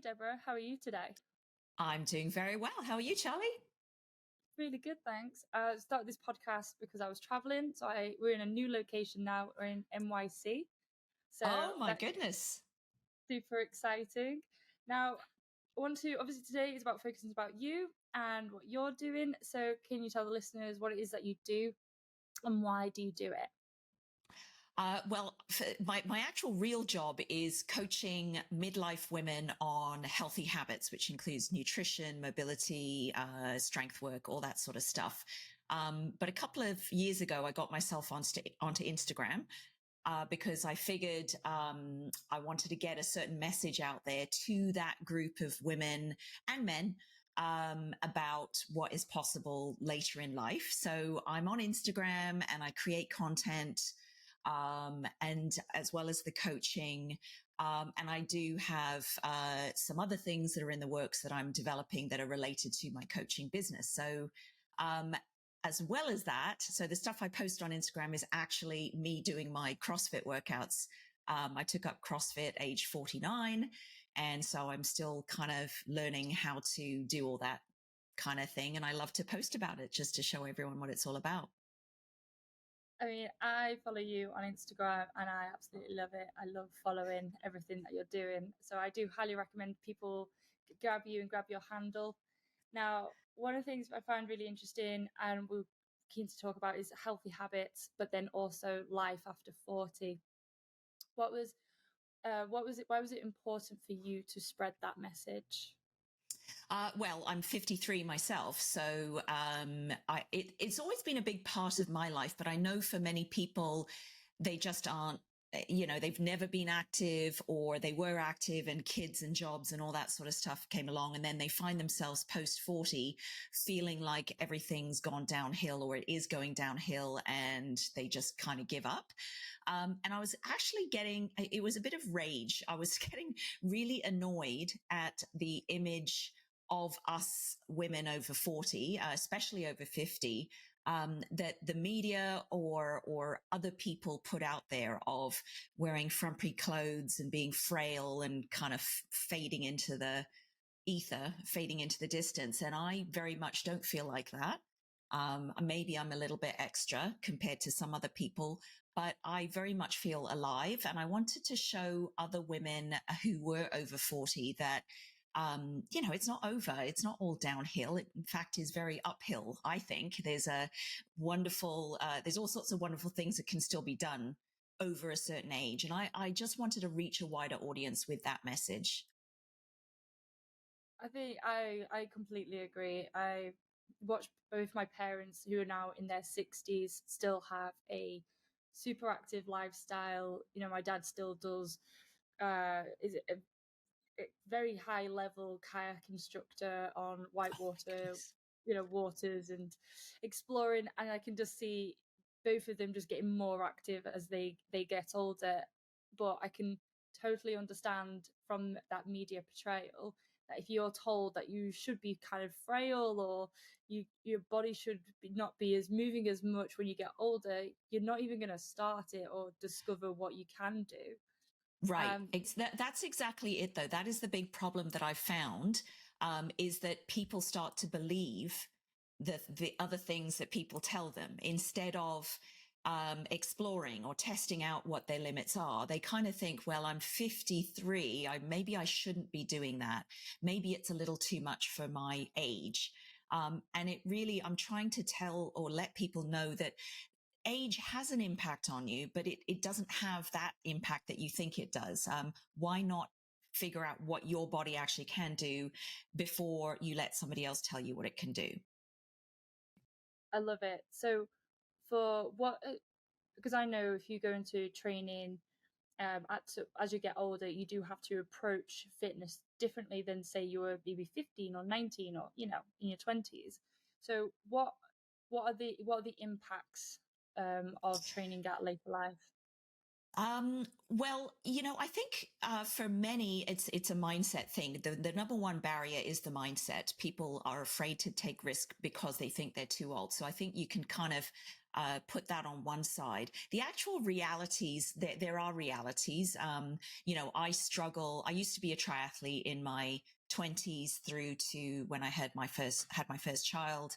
Deborah. How are you today? I'm doing very well. How are you, Charleh? Really good, thanks. I started this podcast because I was traveling. We're in a new location now. We're in NYC. So Oh my that's goodness. super exciting. Now, obviously today is about focusing about you and what you're doing. So can you tell the listeners what it is that you do and why do you do it? My actual real job is coaching midlife women on healthy habits, which includes nutrition, mobility, strength work, all that sort of stuff. But a couple of years ago, I got myself onto Instagram because I figured I wanted to get a certain message out there to that group of women and men about what is possible later in life. So I'm on Instagram and I create content and as well as the coaching. And I do have some other things that are in the works that I'm developing that are related to my coaching business. So as well as that, so the stuff I post on Instagram is actually me doing my CrossFit workouts. I took up CrossFit age 49. And so I'm still kind of learning how to do all that kind of thing. And I love to post about it just to show everyone what it's all about. I mean, I follow you on Instagram and I absolutely love it. I love following everything that you're doing. So I do highly recommend people grab you and grab your handle. Now, one of the things I find really interesting and we're keen to talk about is healthy habits, but then also life after 40. What was why was it important for you to spread that message? Well, I'm 53 myself, so it's always been a big part of my life. But I know for many people, they just aren't, they've never been active or they were active and kids and jobs and all that sort of stuff came along. And then they find themselves post 40 feeling like everything's gone downhill or it is going downhill and they just kind of give up. And I was actually it was a bit of rage. I was getting really annoyed at the image of us women over 40, especially over 50, that the media or other people put out there of wearing frumpy clothes and being frail and kind of fading into the ether, fading into the distance. And I very much don't feel like that. Maybe I'm a little bit extra compared to some other people, but I very much feel alive. And I wanted to show other women who were over 40 that it's not over. It's not all downhill. It, in fact, is very uphill. I think there's there's all sorts of wonderful things that can still be done over a certain age. And I just wanted to reach a wider audience with that message. I think I completely agree. I watch both my parents who are now in their 60s still have a super active lifestyle. My dad still does is it a very high level kayak instructor on whitewater, waters and exploring. And I can just see both of them just getting more active as they get older. But I can totally understand from that media portrayal that if you're told that you should be kind of frail or your body should not be as moving as much when you get older, you're not even going to start it or discover what you can do. Right. That's exactly it, though. That is the big problem that I've found, is that people start to believe the other things that people tell them instead of exploring or testing out what their limits are. They kind of think, well, I'm 53. Maybe I shouldn't be doing that. Maybe it's a little too much for my age. And I'm trying to tell or let people know that age has an impact on you, but it doesn't have that impact that you think it does. Why not figure out what your body actually can do before you let somebody else tell you what it can do? I love it. So because I know if you go into training as you get older, you do have to approach fitness differently than say you were maybe 15 or 19 or in your 20s. So what are the impacts of training at later life? I think for many, it's a mindset thing. The number one barrier is the mindset. People are afraid to take risk because they think they're too old. So I think you can kind of put that on one side. The actual realities, there are realities. I struggle. I used to be a triathlete in my 20s through to when I had my first child.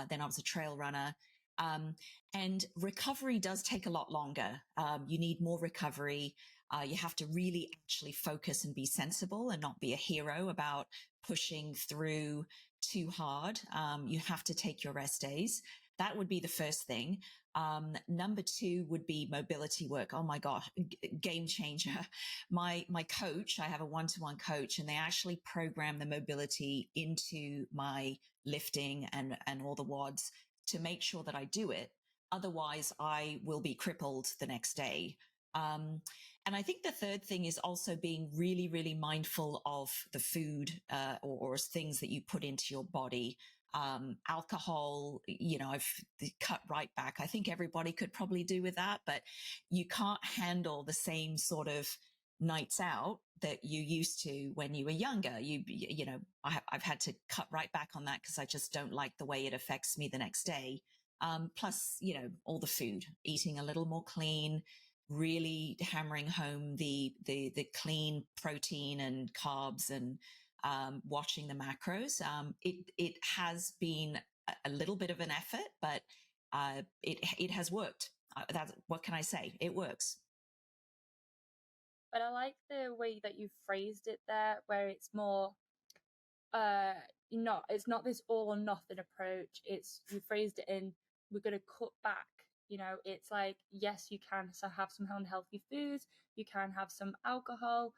Then I was a trail runner. And recovery does take a lot longer. You need more recovery. You have to really actually focus and be sensible and not be a hero about pushing through too hard. You have to take your rest days. That would be the first thing. Number two would be mobility work. Oh my God, game changer. My coach, I have a one-to-one coach, and they actually program the mobility into my lifting and all the WODs to make sure that I do it. Otherwise, I will be crippled the next day. And I think the third thing is also being really, really mindful of the food or things that you put into your body. Alcohol, I've cut right back. I think everybody could probably do with that, but you can't handle the same sort of nights out that you used to when you were younger. I've had to cut right back on that because I just don't like the way it affects me the next day. Plus, all the food, eating a little more clean, really hammering home the clean protein and carbs and watching the macros. It has been a little bit of an effort, but it has worked. What can I say? It works. But I like the way that you phrased it there, where it's more, it's not this all or nothing approach. It's, you phrased it in, we're going to cut back. It's like, yes, you can have some unhealthy foods, you can have some alcohol,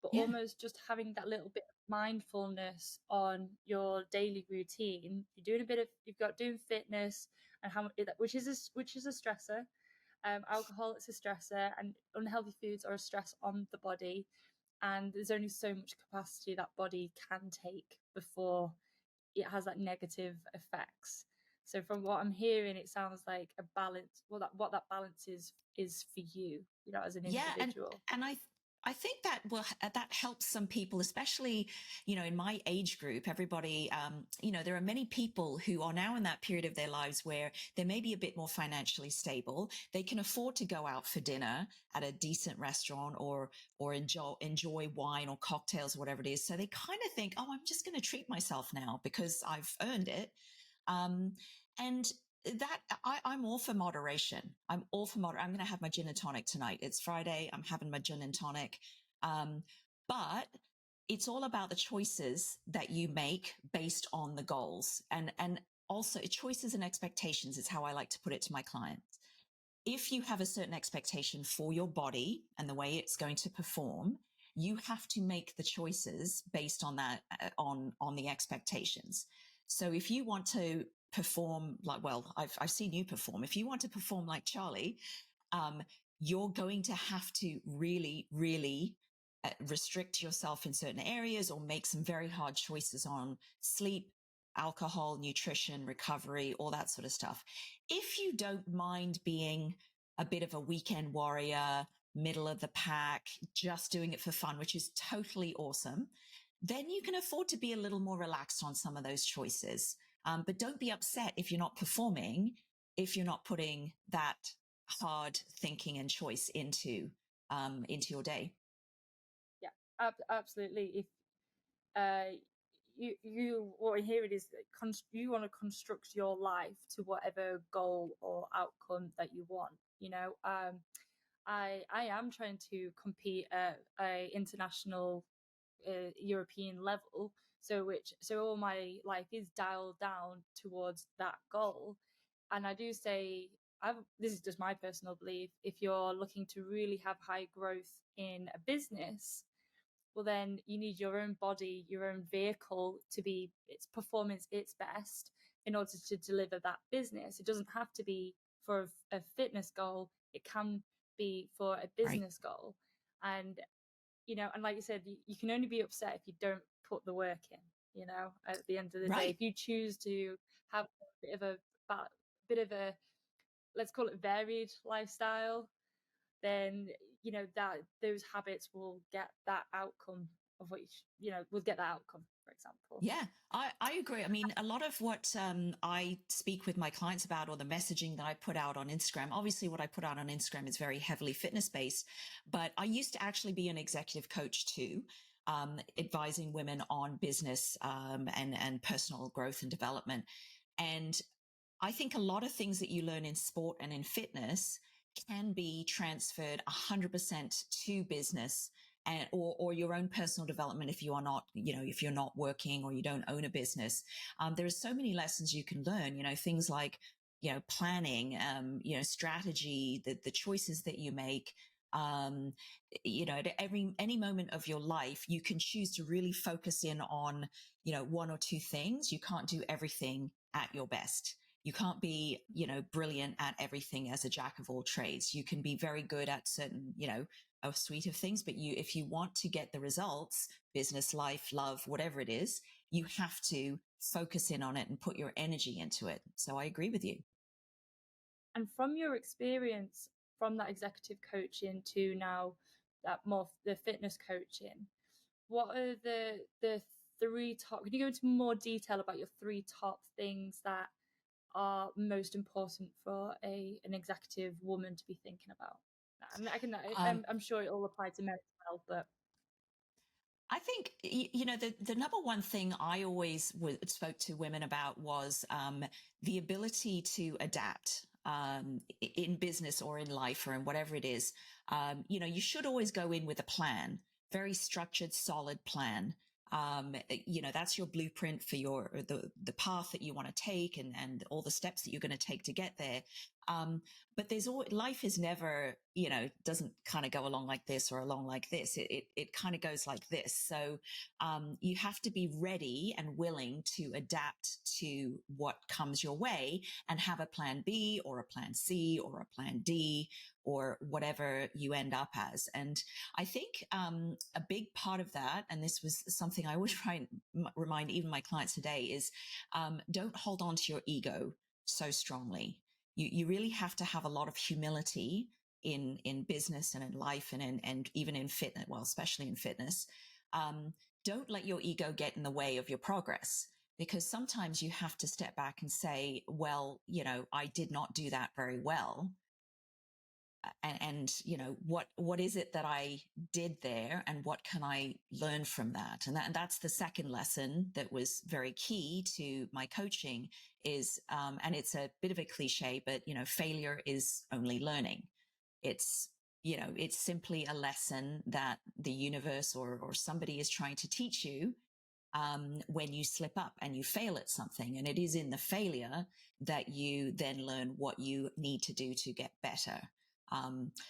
but almost just having that little bit of mindfulness on your daily routine. You've got doing fitness and which is a stressor. Alcohol, it's a stressor, and unhealthy foods are a stress on the body. And there's only so much capacity that body can take before it has that negative effects. So from what I'm hearing, it sounds like a balance. Well, what that balance is for you, as an individual. And I think that helps some people, especially, in my age group. Everybody, there are many people who are now in that period of their lives where they may be a bit more financially stable. They can afford to go out for dinner at a decent restaurant or enjoy wine or cocktails or whatever it is. So they kind of think, oh, I'm just going to treat myself now because I've earned it. And that I'm all for moderation. I'm all for moderation. I'm going to have my gin and tonic tonight. It's Friday. I'm having my gin and tonic. But it's all about the choices that you make based on the goals, and also choices and expectations is how I like to put it to my clients. If you have a certain expectation for your body and the way it's going to perform, you have to make the choices based on that, on the expectations. So if you want to perform I've seen you perform. If you want to perform like Charleh, you're going to have to really, really restrict yourself in certain areas or make some very hard choices on sleep, alcohol, nutrition, recovery, all that sort of stuff. If you don't mind being a bit of a weekend warrior, middle of the pack, just doing it for fun, which is totally awesome, then you can afford to be a little more relaxed on some of those choices. But don't be upset if you're not performing, if you're not putting that hard thinking and choice into your day. Yeah, absolutely. If what I hear it is you want to construct your life to whatever goal or outcome that you want. I am trying to compete at a international European level, so all my life is dialed down towards that goal. And I do say, this is just my personal belief, if you're looking to really have high growth in a business, well, then you need your own body, your own vehicle to be its performance its best in order to deliver that business. It doesn't have to be for a fitness goal, it can be for a business goal. And and like you said, you can only be upset if you don't put the work in, at the end of the day. If you choose to have a bit of a, let's call it varied lifestyle, then, that those habits will get that outcome of what would get that outcome, for example. Yeah, I agree. I mean, a lot of what I speak with my clients about, or the messaging that I put out on Instagram, obviously what I put out on Instagram is very heavily fitness based, but I used to actually be an executive coach too, advising women on business and personal growth and development. And I think a lot of things that you learn in sport and in fitness can be transferred 100% to business and or your own personal development if you are not, if you're not working or you don't own a business. There are so many lessons you can learn, things like, planning, strategy, the choices that you make. At any moment of your life, you can choose to really focus in on, one or two things. You can't do everything at your best. You can't be, brilliant at everything as a jack of all trades. You can be very good at certain, a suite of things, but if you want to get the results, business, life, love, whatever it is, you have to focus in on it and put your energy into it. So I agree with you. And from your experience from that executive coaching to now that more the fitness coaching, what are the three top, can you go into more detail about your three top things that are most important for an executive woman to be thinking about? I'm sure it all applies to men as well, but I think, the number one thing I always spoke to women about was the ability to adapt in business or in life or in whatever it is. You should always go in with a plan, very structured, solid plan. That's your blueprint for the path that you want to take and all the steps that you're going to take to get there. But life is never, doesn't kind of go along like this or along like this. It kind of goes like this. So, you have to be ready and willing to adapt to what comes your way and have a plan B or a plan C or a plan D or whatever you end up as. And I think, a big part of that, and this was something I always try and remind even my clients today, is, don't hold on to your ego so strongly. You really have to have a lot of humility in business and in life and even in fitness, well, especially in fitness. Don't let your ego get in the way of your progress, because sometimes you have to step back and say, well, I did not do that very well. And what is it that I did there and what can I learn from that? And that's the second lesson that was very key to my coaching is, and it's a bit of a cliche, but, failure is only learning. It's simply a lesson that the universe or somebody is trying to teach you, when you slip up and you fail at something. And it is in the failure that you then learn what you need to do to get better.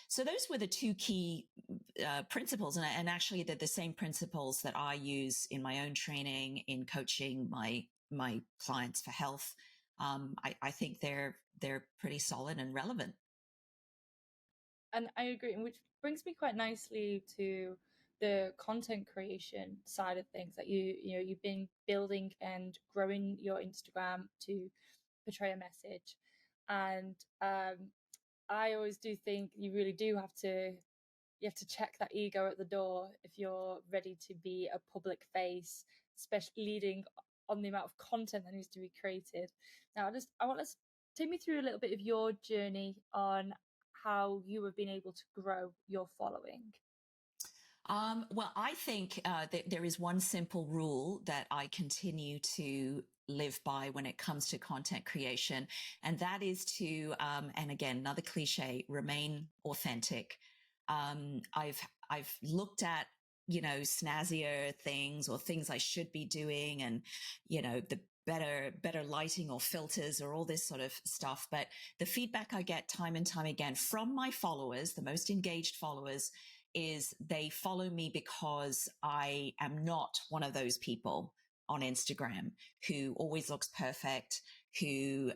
So those were the two key principles, and actually they're the same principles that I use in my own training, in coaching my clients for health. I think they're pretty solid and relevant. And I agree, which brings me quite nicely to the content creation side of things, that you've been building and growing your Instagram to portray a message. And I always do think you really do have to check that ego at the door if you're ready to be a public face, especially leading on the amount of content that needs to be created. Now, I want to take me through a little bit of your journey on how you have been able to grow your following. Well, I think that there is one simple rule that I continue to live by when it comes to content creation, and that is to, and again, another cliche, remain authentic. I've looked at, snazzier things or things I should be doing, and, the better lighting or filters or all this sort of stuff. But the feedback I get time and time again from my followers, the most engaged followers, is they follow me because I am not one of those people on Instagram who always looks perfect, who,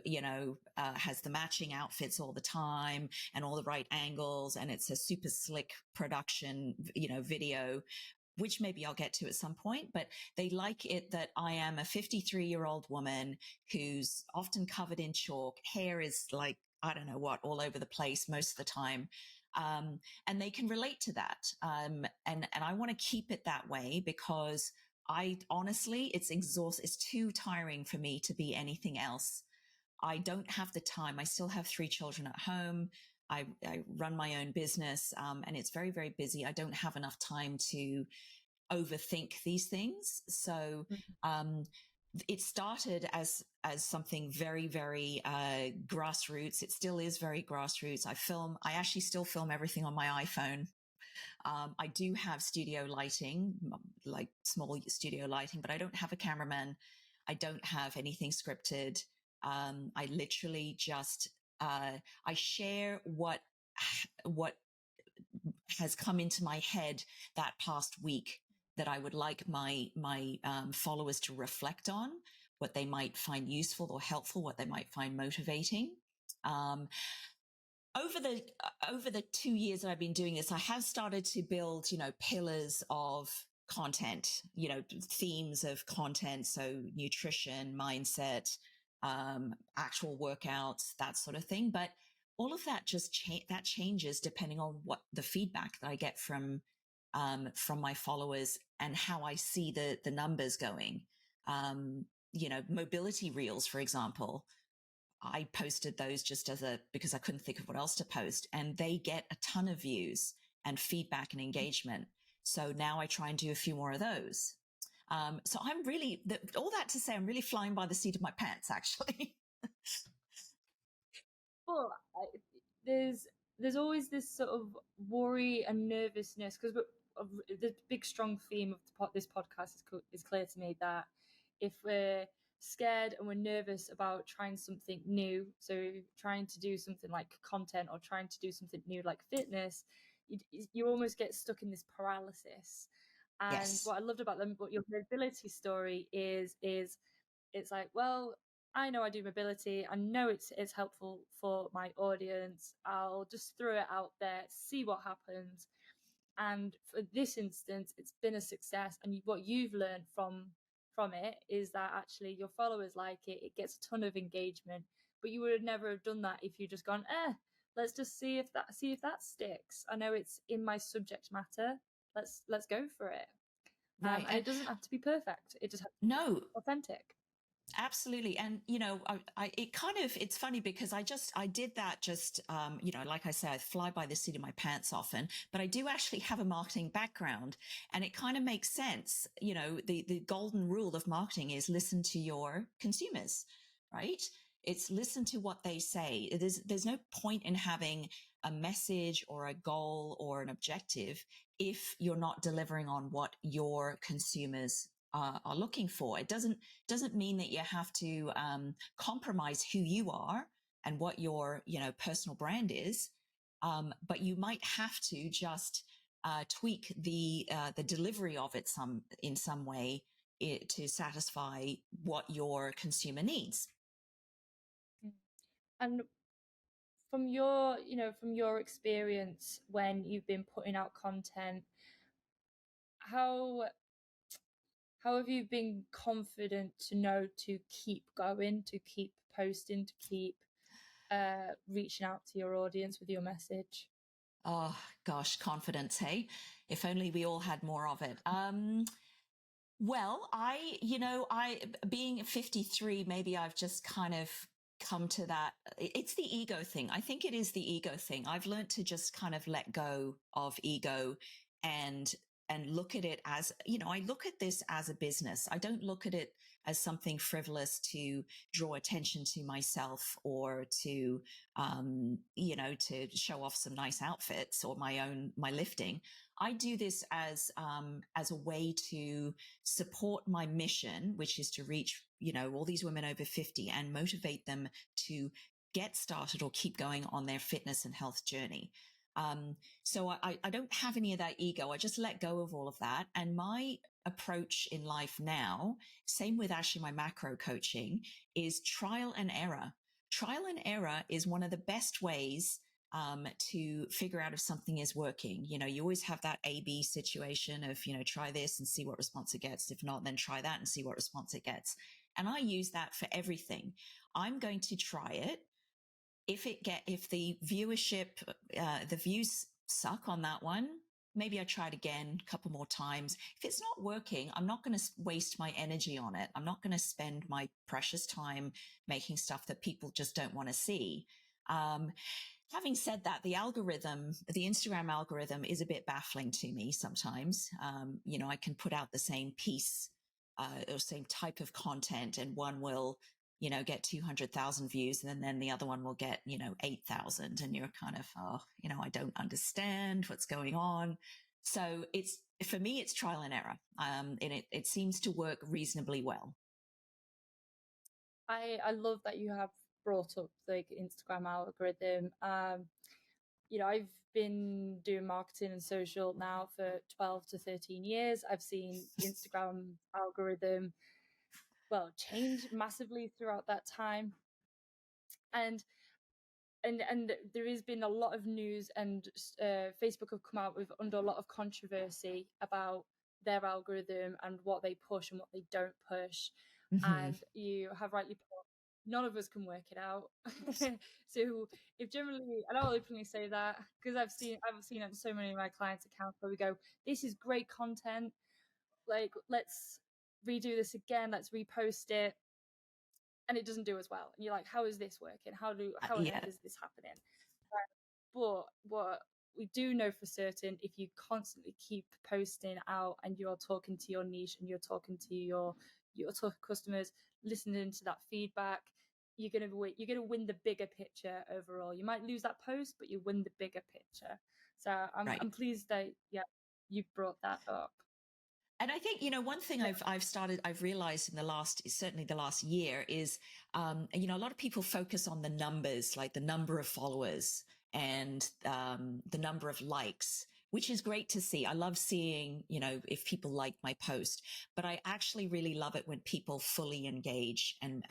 has the matching outfits all the time and all the right angles. And it's a super slick production, video, which maybe I'll get to at some point, but they like it that I am a 53-year-old woman who's often covered in chalk. Hair is like, I don't know what, all over the place most of the time. And they can relate to that. And I want to keep it that way because I honestly, it's too tiring for me to be anything else. I don't have the time. I still have 3 children at home. I run my own business, and it's very, very busy. I don't have enough time to overthink these things. So, it started as something very, very grassroots. It still is very grassroots. I actually still film everything on my iPhone. I do have studio lighting, like small studio lighting, but I don't have a cameraman. I don't have anything scripted. I literally just I share what has come into my head that past week that I would like my followers to reflect on, what they might find useful or helpful, what they might find motivating. Over the 2 years that I've been doing this, I have started to build, pillars of content, themes of content. So nutrition, mindset, actual workouts, that sort of thing. But all of that just that changes depending on what the feedback that I get from my followers and how I see the numbers going. Mobility reels, for example. I posted those just because I couldn't think of what else to post, and they get a ton of views and feedback and engagement. So now I try and do a few more of those. So I'm really, all that to say, I'm really flying by the seat of my pants, actually. Well, there's always this sort of worry and nervousness because the big strong theme of this podcast is clear to me that if we're scared and we're nervous about trying something new, so trying to do something like content or trying to do something new like fitness, you almost get stuck in this paralysis. And Yes. what I loved about your mobility story is it's like, well, I know I do mobility. I know it's helpful for my audience. I'll just throw it out there, see what happens. And for this instance, it's been a success. And what you've learned from it is that actually your followers like it. It gets a ton of engagement. But you would never have done that if you just gone, let's just see if that sticks. I know it's in my subject matter. Let's go for it. Right. And it doesn't have to be perfect. It just has to be authentic. Absolutely. And, it's funny because I did that like I said, I fly by the seat of my pants often, but I do actually have a marketing background, and it kind of makes sense. The golden rule of marketing is listen to your consumers, right? It's listen to what they say. There's no point in having a message or a goal or an objective if you're not delivering on what your consumers are looking for. It doesn't mean that you have to compromise who you are and what your personal brand is, but you might have to just tweak the delivery of it in some way to satisfy what your consumer needs. And from your experience when you've been putting out content, how have you been confident to know to keep going, to keep posting, to keep reaching out to your audience with your message? Oh gosh, confidence, hey? If only we all had more of it. Well, I being 53, maybe I've just kind of come to that. It's the ego thing. I think it is the ego thing. I've learned to just kind of let go of ego and look at it as, I look at this as a business. I don't look at it as something frivolous to draw attention to myself or to, to show off some nice outfits or my lifting. I do this as a way to support my mission, which is to reach, all these women over 50 and motivate them to get started or keep going on their fitness and health journey. So I don't have any of that ego. I just let go of all of that. And my approach in life now, same with actually my macro coaching, is trial and error. Trial and error is one of the best ways to figure out if something is working. You always have that A/B situation of, try this and see what response it gets. If not, then try that and see what response it gets. And I use that for everything. I'm going to try it. if the viewership, the views suck on that one, maybe I try it again a couple more times. If it's not working, I'm not going to waste my energy on it. I'm not going to spend my precious time making stuff that people just don't want to see. Having said that, the Instagram algorithm is a bit baffling to me sometimes. I can put out the same piece, or same type of content, and one will, get 200,000 views, and then the other one will get, 8,000. And you're kind of, I don't understand what's going on. So for me, it's trial and error. And it seems to work reasonably well. I love that you have brought up the Instagram algorithm. I've been doing marketing and social now for 12 to 13 years. I've seen the Instagram algorithm, change massively throughout that time. And there has been a lot of news, and Facebook have come out with under a lot of controversy about their algorithm and what they push and what they don't push. Mm-hmm. And you have rightly put, none of us can work it out. So if generally, and I'll openly say that because I've seen it on so many of my clients' accounts where we go, this is great content, like let's redo this again, let's repost it, and it doesn't do as well, and you're like, how is this working? How on earth is this happening? But what we do know for certain, if you constantly keep posting out and you're talking to your niche and you're talking to your customers, listening to that feedback, you're gonna win the bigger picture overall. You might lose that post, but you win the bigger picture. So I'm pleased that you brought that up. And I think, one thing I've realized in certainly the last year is, a lot of people focus on the numbers, like the number of followers and the number of likes, which is great to see. I love seeing, if people like my post, but I actually really love it when people fully engage and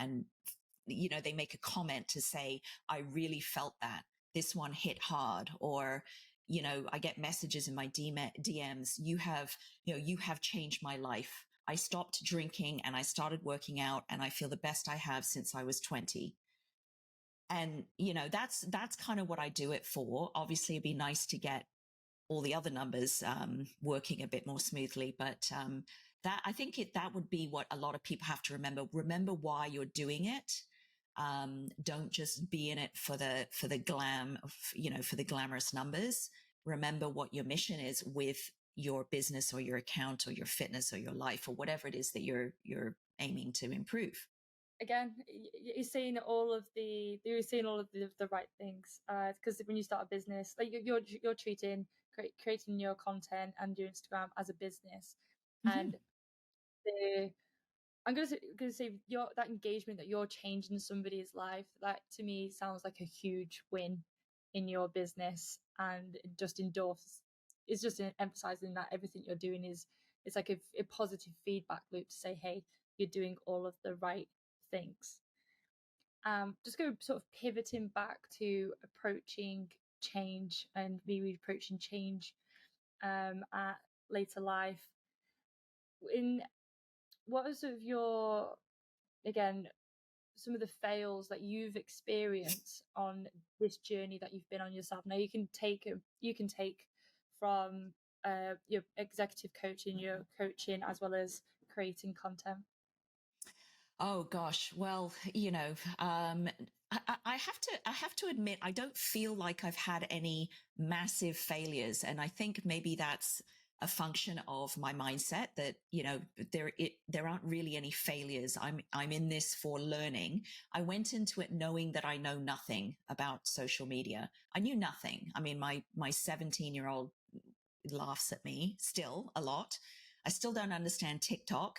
they make a comment to say, I really felt that this one hit hard, or, I get messages in my DMs. You have changed my life. I stopped drinking and I started working out, and I feel the best I have since I was 20. And, that's kind of what I do it for. Obviously, it'd be nice to get all the other numbers working a bit more smoothly. But that, I think that would be what a lot of people have to remember. Remember why you're doing it. Don't just be in it for the glam of, for the glamorous numbers. Remember what your mission is with your business or your account or your fitness or your life or whatever it is that you're aiming to improve. Again, you're saying all of the right things, because when you start a business, like you're treating creating your content and your Instagram as a business, mm-hmm. and I'm going to say that engagement, that you're changing somebody's life, that to me sounds like a huge win in your business, and it's just emphasizing that everything you're doing it's like a positive feedback loop to say, hey, you're doing all of the right things. Just go sort of pivoting back to approaching change and maybe approaching change at later life. What are sort of your, again, some of the fails that you've experienced on this journey that you've been on yourself? Now you can take from your executive coaching, your coaching, as well as creating content. Oh gosh, well, I have to admit, I don't feel like I've had any massive failures, and I think maybe that's a function of my mindset that, there aren't really any failures. I'm in this for learning. I went into it knowing that I know nothing about social media. I knew nothing. I mean, my 17-year-old laughs at me still a lot. I still don't understand TikTok.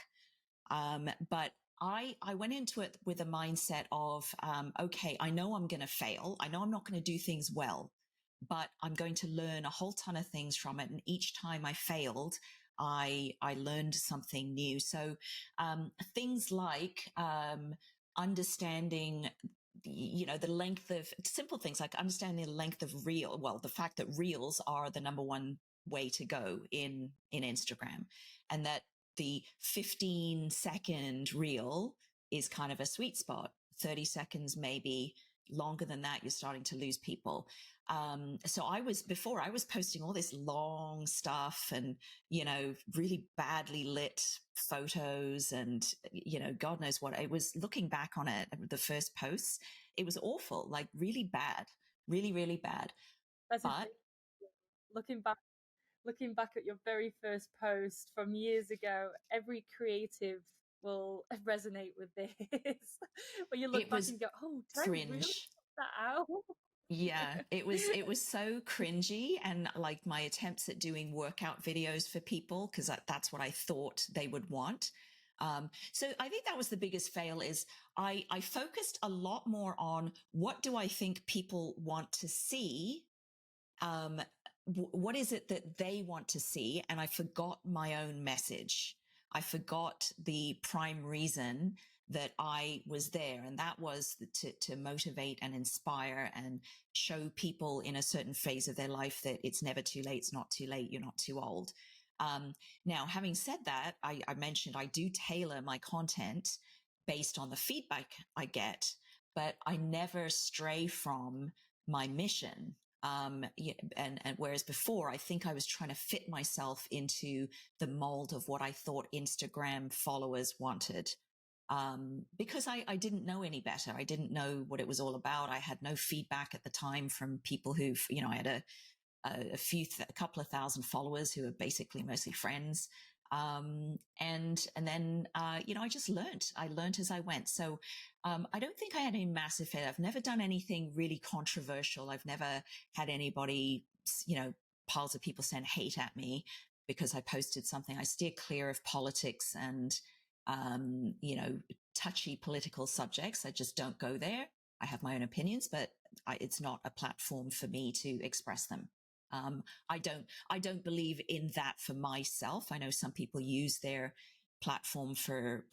But I went into it with a mindset of, okay, I know I'm going to fail. I know I'm not going to do things well, but I'm going to learn a whole ton of things from it. And each time I failed, I learned something new. So, things like, understanding, the length of simple things like understanding the length of the fact that reels are the number one way to go in Instagram, and that the 15-second reel is kind of a sweet spot. 30 seconds maybe longer than that, you're starting to lose people. So before I was posting all this long stuff and, really badly lit photos and, God knows what. I was looking back on it, the first posts, it was awful, like really bad, really, really bad. That's But looking back at your very first post from years ago, every creative will resonate with this. When you look it back was and you go, oh, did I really cringe. put that out? Yeah, it was so cringy, and like my attempts at doing workout videos for people, because that's what I thought they would want. So I think that was the biggest fail. Is I focused a lot more on what do I think people want to see, um, what is it that they want to see? And I forgot my own message. I forgot the prime reason that I was there. And that was to motivate and inspire and show people in a certain phase of their life that it's never too late. It's not too late. You're not too old. Now, having said that, I mentioned I do tailor my content based on the feedback I get, but I never stray from my mission. And whereas before, I think I was trying to fit myself into the mold of what I thought Instagram followers wanted. Because I didn't know any better. I didn't know what it was all about. I had no feedback at the time from people I had a couple of thousand followers who are basically mostly friends. And then, I just learned. I learned as I went. So, I don't think I had any massive failure. I've never done anything really controversial. I've never had anybody, piles of people send hate at me because I posted something. I steer clear of politics and, touchy political subjects. I just don't go there. I have my own opinions, but it's not a platform for me to express them. I don't believe in that for myself. I know some people use their platform for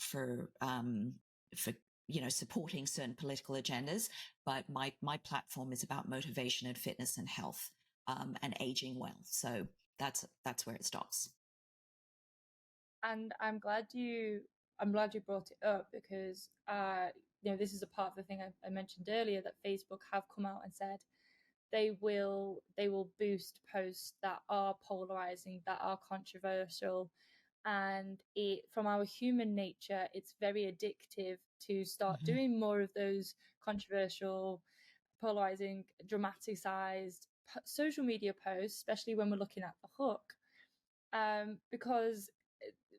supporting certain political agendas, but my platform is about motivation and fitness and health, and aging well. So that's where it stops. And I'm glad you brought it up, because this is a part of the thing I mentioned earlier, that Facebook have come out and said they will boost posts that are polarizing, that are controversial, and from our human nature, it's very addictive to start Mm-hmm. doing more of those controversial, polarizing, dramatized social media posts, especially when we're looking at the hook, because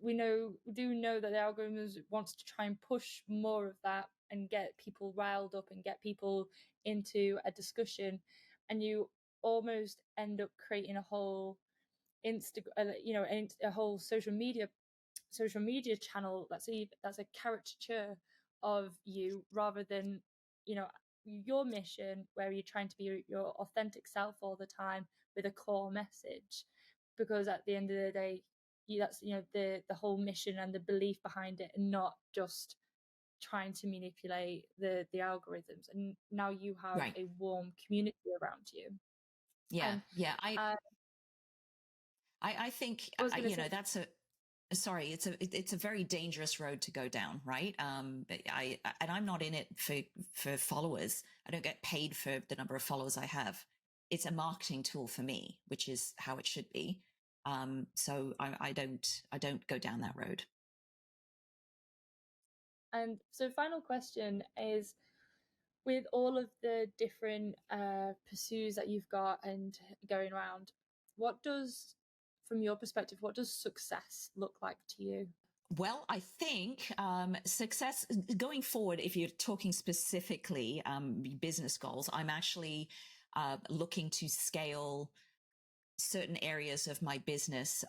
we do know that the algorithms wants to try and push more of that and get people riled up and get people into a discussion, and you almost end up creating a whole a whole social media channel that's a caricature of you, rather than your mission, where you're trying to be your authentic self all the time with a core message. Because at the end of the day, that's the whole mission and the belief behind it, and not just trying to manipulate the algorithms. And now you have Right. a warm community around you. Yeah. And Yeah. I think, I was going to say, that's sorry, it's a very dangerous road to go down, right? But I'm not in it for followers. I don't get paid for the number of followers I have. It's a marketing tool for me, which is how it should be. So I don't go down that road. and so final question is, with all of the different pursuits that you've got and going around, from your perspective, what does success look like to you? Well, I think success going forward, if you're talking specifically business goals, I'm actually looking to scale certain areas of my business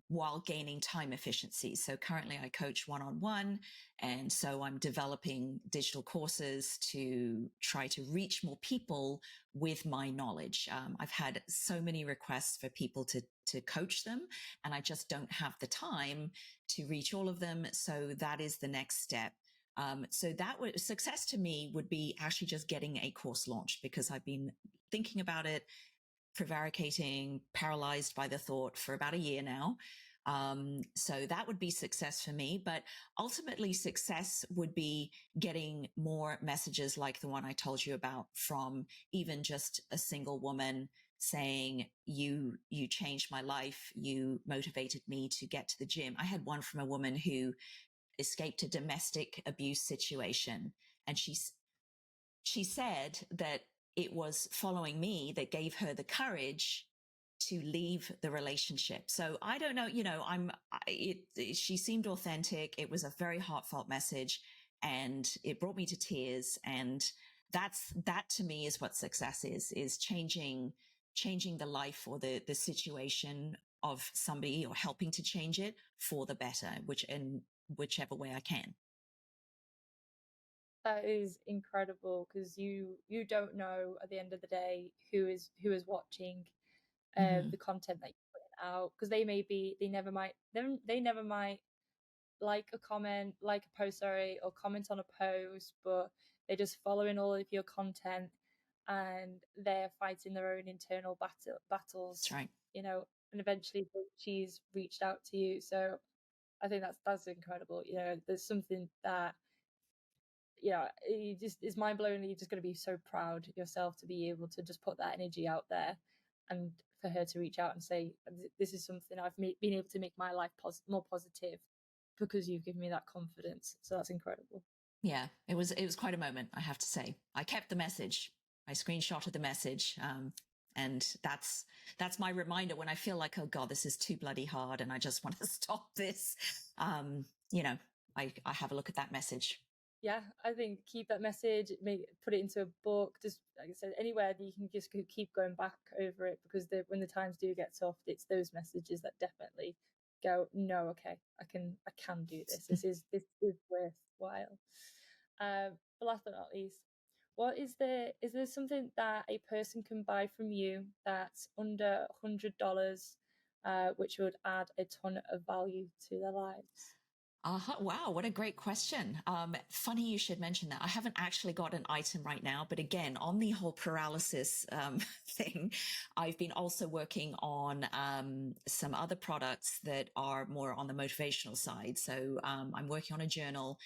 while gaining time efficiency. So currently I coach one-on-one. And so I'm developing digital courses to try to reach more people with my knowledge. I've had so many requests for people to coach them, and I just don't have the time to reach all of them. So that is the next step. So success to me would be actually just getting a course launched, because I've been thinking about it, prevaricating, paralyzed by the thought for about a year now. So that would be success for me. But ultimately, success would be getting more messages like the one I told you about from even just a single woman saying, you changed my life. You motivated me to get to the gym. I had one from a woman who escaped a domestic abuse situation. And she said that it was following me that gave her the courage to leave the relationship. So I don't know, she seemed authentic. It was a very heartfelt message and it brought me to tears. And that to me is what success is changing the life or the situation of somebody, or helping to change it for the better, in whichever way I can. That is incredible, because you don't know at the end of the day who is watching the content that you're putting out, because they never might like a comment, like a post, sorry, or comment on a post, but they're just following all of your content and they're fighting their own internal battles. That's right. And eventually she's reached out to you. So I think that's incredible. There's something that, it's mind blowing. You're just going to be so proud yourself to be able to just put that energy out there, and for her to reach out and say, this is something I've been able to make my life more positive because you've given me that confidence. So that's incredible. Yeah, it was quite a moment, I have to say. I kept the message. I screenshotted the message. And that's my reminder when I feel like, oh God, this is too bloody hard and I just want to stop this. I have a look at that message. Yeah, I think keep that message, put it into a book, just like I said, anywhere that you can just keep going back over it, because when the times do get tough, it's those messages that definitely go, no, okay, I can do this. This is worthwhile. But last but not least, is there something that a person can buy from you that's under $100, which would add a ton of value to their lives? Wow, what a great question. Funny you should mention that. I haven't actually got an item right now, but again, on the whole paralysis thing, I've been also working on some other products that are more on the motivational side. So I'm working on a journal.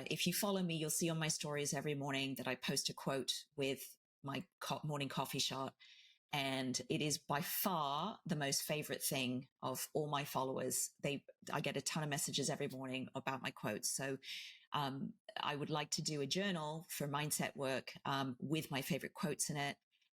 If you follow me, you'll see on my stories every morning that I post a quote with my morning coffee shot. And it is by far the most favorite thing of all my followers. I get a ton of messages every morning about my quotes. So I would like to do a journal for mindset work with my favorite quotes in it.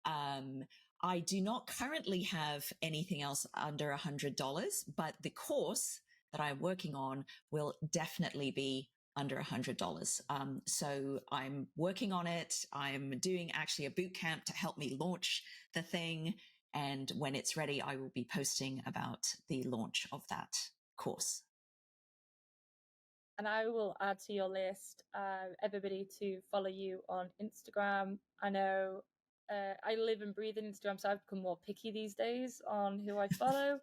I do not currently have anything else under $100, but the course that I'm working on will definitely be under $100. So I'm working on it. I'm doing actually a boot camp to help me launch the thing. And when it's ready, I will be posting about the launch of that course. And I will add to your list, everybody to follow you on Instagram. I know I live and breathe in Instagram, so I've become more picky these days on who I follow.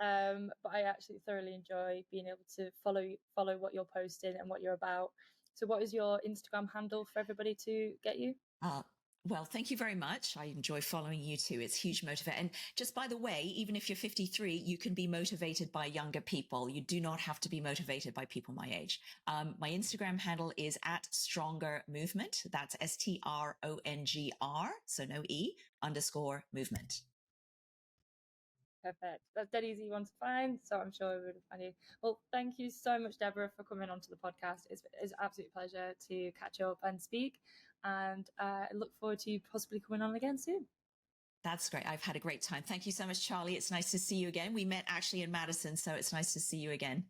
But I actually thoroughly enjoy being able to follow what you're posting and what you're about. So what is your Instagram handle for everybody to get you? Well, thank you very much. I enjoy following you too. It's huge motivator. And just by the way, even if you're 53, you can be motivated by younger people. You do not have to be motivated by people my age. My Instagram handle is @StrongerMovement. That's STRONGR. So no E _movement. Perfect. That's dead easy one to find, so I'm sure we would find you. Well, thank you so much, Deborah, for coming onto the podcast. It's an absolute pleasure to catch up and speak, and I look forward to you possibly coming on again soon. That's great. I've had a great time. Thank you so much, Charleh. It's nice to see you again. We met actually in Madison, so it's nice to see you again.